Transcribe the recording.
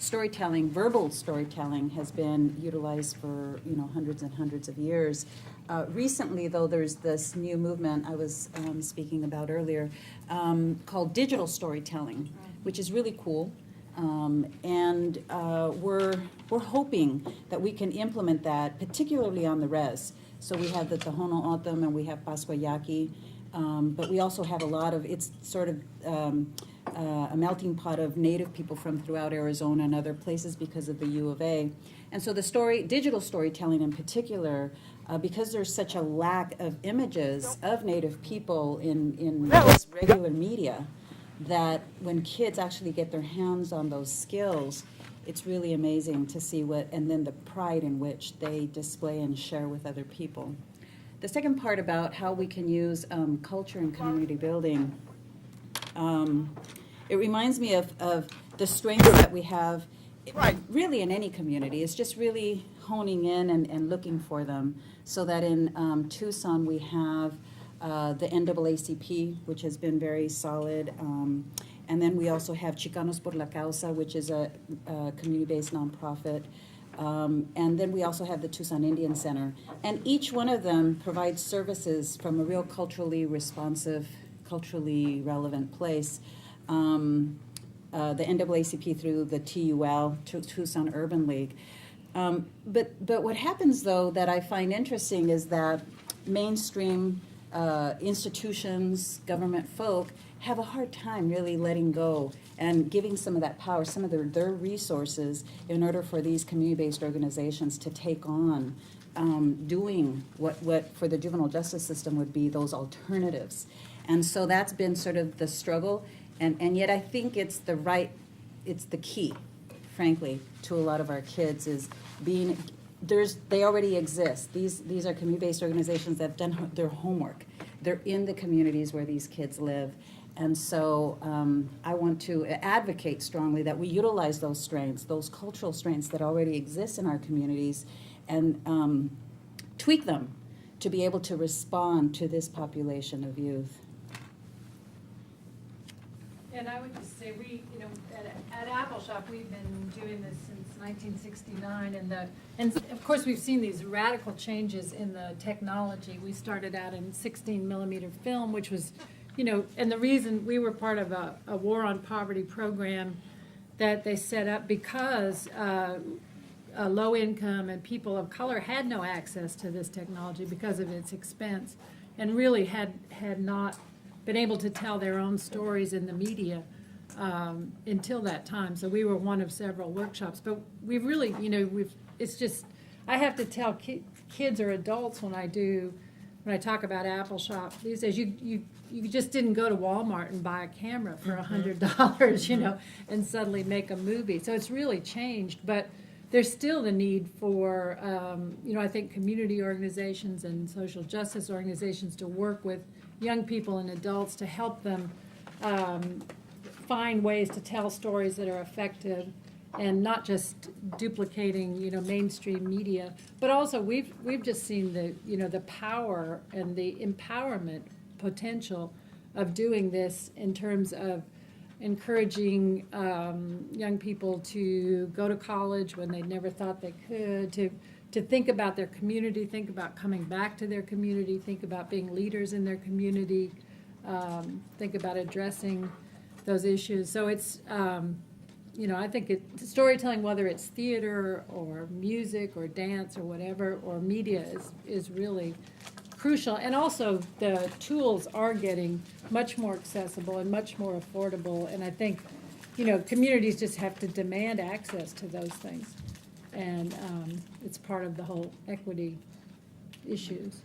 storytelling, verbal storytelling, has been utilized for hundreds and hundreds of years. Recently, though, there's this new movement I was speaking about earlier called digital storytelling, which is really cool. And we're hoping that we can implement that, particularly on the res. So we have the Tohono O'odham and we have Pasquayaki, but we also have a lot of, it's sort of a melting pot of Native people from throughout Arizona and other places because of the U of A. And so the digital storytelling in particular, because there's such a lack of images of Native people in just regular media, that when kids actually get their hands on those skills, it's really amazing to see and then the pride in which they display and share with other people. The second part about how we can use culture and community building, it reminds me of the strengths that we have really in any community. It's just really honing in and looking for them, so that in Tucson we have the NAACP, which has been very solid. And then we also have Chicanos por la Causa, which is a community-based nonprofit. And then we also have the Tucson Indian Center. And each one of them provides services from a real culturally responsive, culturally relevant place. The NAACP through the TUL, Tucson Urban League. But what happens, though, that I find interesting is that mainstream institutions, government folk, have a hard time really letting go and giving some of that power, some of their resources, in order for these community-based organizations to take on doing what for the juvenile justice system would be those alternatives. And so that's been sort of the struggle, and yet I think it's the key, frankly, to a lot of our kids is being, they already exist. These are community-based organizations that have done their homework. They're in the communities where these kids live. And so I want to advocate strongly that we utilize those strengths, those cultural strengths that already exist in our communities, and tweak them to be able to respond to this population of youth. And I would just say at Apple Shop, we've been doing this since 1969, and of course we've seen these radical changes in the technology. We started out in 16 millimeter film, which was, and the reason we were part of a War on Poverty program that they set up because low income and people of color had no access to this technology because of its expense, and really had not been able to tell their own stories in the media until that time. So we were one of several workshops. But we've really, it's just, I have to tell kids or adults when I talk about Apple Shop these days, you just didn't go to Walmart and buy a camera for $100, and suddenly make a movie. So it's really changed. But there's still the need for, I think community organizations and social justice organizations to work with young people and adults to help them find ways to tell stories that are effective and not just duplicating, mainstream media. But also we've just seen the power and the empowerment potential of doing this in terms of encouraging young people to go to college when they never thought they could, to think about their community, think about coming back to their community, think about being leaders in their community, think about addressing those issues. So it's, I think storytelling, whether it's theater or music or dance or whatever, or media, is really crucial. And also the tools are getting much more accessible and much more affordable. And I think, communities just have to demand access to those things. And it's part of the whole equity issues.